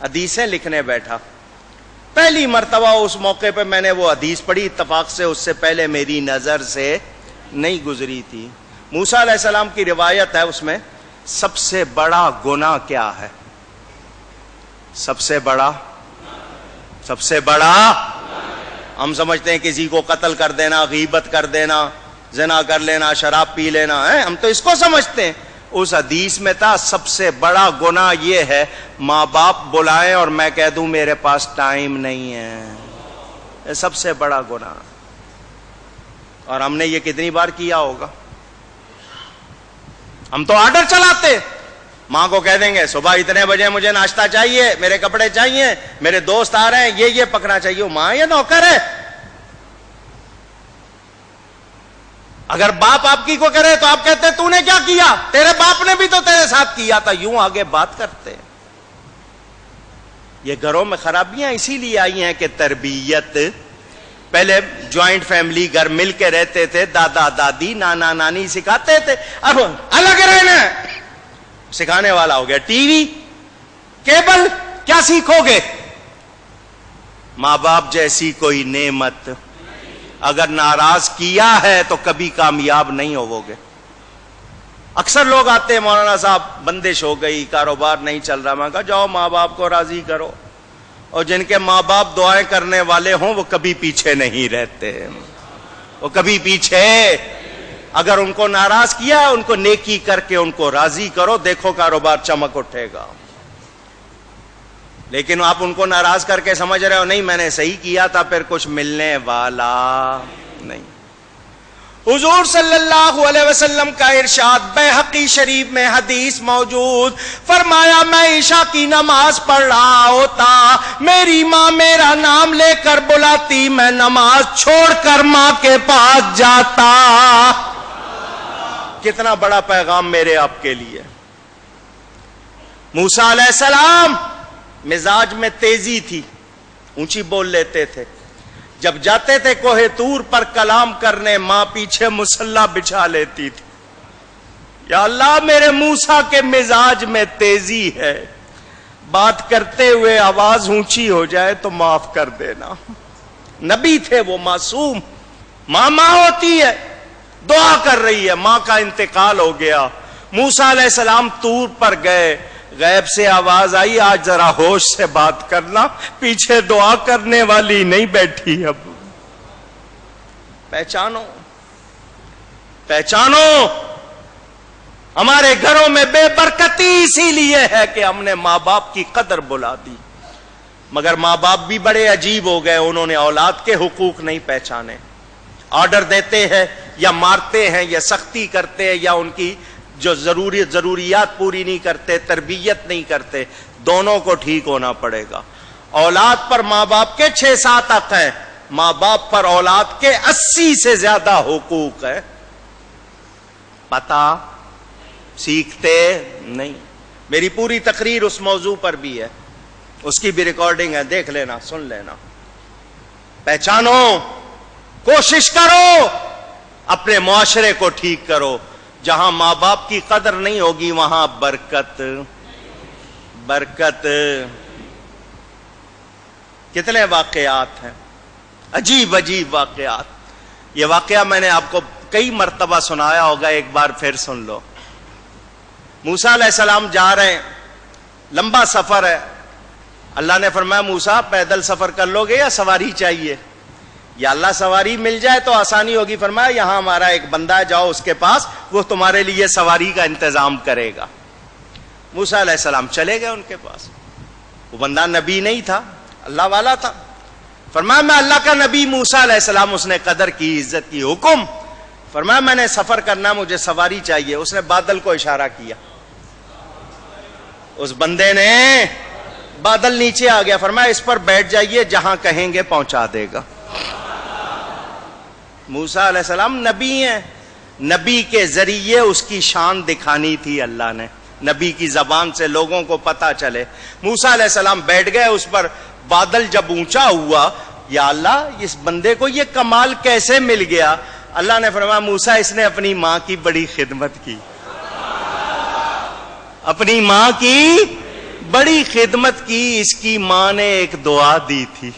حدیثیں لکھنے بیٹھا. پہلی مرتبہ اس موقع پہ میں نے وہ حدیث پڑھی, اتفاق سے اس سے پہلے میری نظر سے نہیں گزری تھی. موسیٰ علیہ السلام کی روایت ہے, اس میں سب سے بڑا گناہ کیا ہے؟ سب سے بڑا ہم سمجھتے ہیں کسی کو قتل کر دینا, غیبت کر دینا, زنا کر لینا, شراب پی لینا ہے, ہم تو اس کو سمجھتے ہیں. اس حدیث میں تھا سب سے بڑا گناہ یہ ہے ماں باپ بلائیں اور میں کہہ دوں میرے پاس ٹائم نہیں ہے. یہ سب سے بڑا گناہ. اور ہم نے یہ کتنی بار کیا ہوگا؟ ہم تو آرڈر چلاتے, ماں کو کہہ دیں گے صبح اتنے بجے مجھے ناشتہ چاہیے, میرے کپڑے چاہیے, میرے دوست آ رہے ہیں, یہ پکنا چاہیے. ماں یہ نوکر ہے. اگر باپ آپ کی کو کرے تو آپ کہتے تو نے کیا کیا, تیرے باپ نے بھی تو تیرے ساتھ کیا تھا. یوں آگے بات کرتے. یہ گھروں میں خرابیاں اسی لیے آئی ہیں کہ تربیت, پہلے جوائنٹ فیملی گھر مل کے رہتے تھے, دادا دادی نانا نانی سکھاتے تھے. اب الگ رہنا سکھانے والا ہو گیا ٹی وی, کیبل. کیا سیکھو گے؟ ماں باپ جیسی کوئی نعمت اگر ناراض کیا ہے تو کبھی کامیاب نہیں ہوو گے. اکثر لوگ آتے ہیں, مولانا صاحب بندش ہو گئی, کاروبار نہیں چل رہا. میں کہا جاؤ ماں باپ کو راضی کرو, اور جن کے ماں باپ دعائیں کرنے والے ہوں وہ کبھی پیچھے نہیں رہتے, وہ کبھی پیچھے. اگر ان کو ناراض کیا ان کو نیکی کر کے ان کو راضی کرو, دیکھو کاروبار چمک اٹھے گا. لیکن آپ ان کو ناراض کر کے سمجھ رہے ہو نہیں میں نے صحیح کیا تھا, پھر کچھ ملنے والا نہیں. حضور صلی اللہ علیہ وسلم کا ارشاد بیہقی شریف میں حدیث موجود, فرمایا میں عشاء کی نماز پڑھ رہا ہوتا, میری ماں میرا نام لے کر بلاتی, میں نماز چھوڑ کر ماں کے پاس جاتا. کتنا بڑا پیغام میرے آپ کے لیے. موسیٰ علیہ السلام مزاج میں تیزی تھی, اونچی بول لیتے تھے. جب جاتے تھے کوہ طور پر کلام کرنے, ماں پیچھے مصلی بچھا لیتی تھی. یا اللہ میرے موسیٰ کے مزاج میں تیزی ہے, بات کرتے ہوئے آواز اونچی ہو جائے تو معاف کر دینا. نبی تھے وہ, معصوم. ماں ہوتی ہے, دعا کر رہی ہے, ماں کا انتقال ہو گیا. موسیٰ علیہ السلام طور پر گئے, غیب سے آواز آئی آج ذرا ہوش سے بات کرنا, پیچھے دعا کرنے والی نہیں بیٹھی. اب پہچانو ہمارے گھروں میں بے برکتی اسی لیے ہے کہ ہم نے ماں باپ کی قدر بلا دی. مگر ماں باپ بھی بڑے عجیب ہو گئے, انہوں نے اولاد کے حقوق نہیں پہچانے. آرڈر دیتے ہیں یا مارتے ہیں یا سختی کرتے ہیں یا ان کی جو ضروریات پوری نہیں کرتے, تربیت نہیں کرتے. دونوں کو ٹھیک ہونا پڑے گا. اولاد پر ماں باپ کے 6-7 حق ہیں, ماں باپ پر اولاد کے 80 سے زیادہ حقوق ہے. پتہ سیکھتے نہیں. میری پوری تقریر اس موضوع پر بھی ہے, اس کی بھی ریکارڈنگ ہے, دیکھ لینا, سن لینا. پہچانو, کوشش کرو, اپنے معاشرے کو ٹھیک کرو. جہاں ماں باپ کی قدر نہیں ہوگی وہاں برکت. کتنے واقعات ہیں, عجیب واقعات. یہ واقعہ میں نے آپ کو کئی مرتبہ سنایا ہوگا, ایک بار پھر سن لو. موسیٰ علیہ السلام جا رہے ہیں, لمبا سفر ہے. اللہ نے فرمایا موسیٰ پیدل سفر کر لو گے یا سواری چاہیے؟ یا اللہ سواری مل جائے تو آسانی ہوگی. فرمایا یہاں ہمارا ایک بندہ ہے, جاؤ اس کے پاس, وہ تمہارے لیے سواری کا انتظام کرے گا. موسیٰ علیہ السلام چلے گئے ان کے پاس. وہ بندہ نبی نہیں تھا, اللہ والا تھا. فرمایا میں اللہ کا نبی موسیٰ علیہ السلام. اس نے قدر کی, عزت کی. حکم. فرمایا میں نے سفر کرنا, مجھے سواری چاہیے. اس نے بادل کو اشارہ کیا, اس بندے نے, بادل نیچے آ گیا. فرمایا اس پر بیٹھ جائیے, جہاں کہیں گے پہنچا دے گا. موسیٰ علیہ السلام نبی ہیں, نبی کے ذریعے اس کی شان دکھانی تھی اللہ نے, نبی کی زبان سے لوگوں کو پتا چلے. موسیٰ علیہ السلام بیٹھ گئے اس پر. بادل جب اونچا ہوا, یا اللہ اس بندے کو یہ کمال کیسے مل گیا؟ اللہ نے فرمایا موسیٰ اس نے اپنی ماں کی بڑی خدمت کی, اپنی ماں کی بڑی خدمت کی. اس کی ماں نے ایک دعا دی تھی.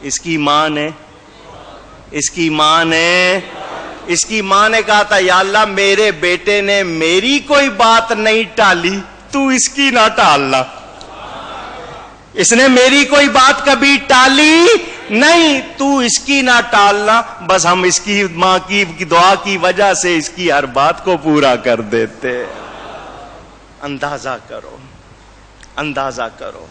اس کی ماں نے کہا تھا یا اللہ میرے بیٹے نے میری کوئی بات نہیں ٹالی, تو اس کی نہ ٹالنا. اس نے میری کوئی بات کبھی ٹالی نہیں, تو اس کی نہ ٹالنا. بس ہم اس کی ماں کی دعا کی وجہ سے اس کی ہر بات کو پورا کر دیتے. اندازہ کرو.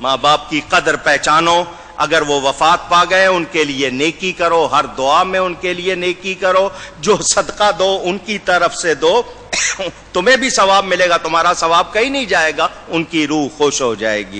ماں باپ کی قدر پہچانو. اگر وہ وفات پا گئے ان کے لیے نیکی کرو, ہر دعا میں ان کے لیے نیکی کرو. جو صدقہ دو ان کی طرف سے دو, تمہیں بھی ثواب ملے گا, تمہارا ثواب کہیں نہیں جائے گا, ان کی روح خوش ہو جائے گی.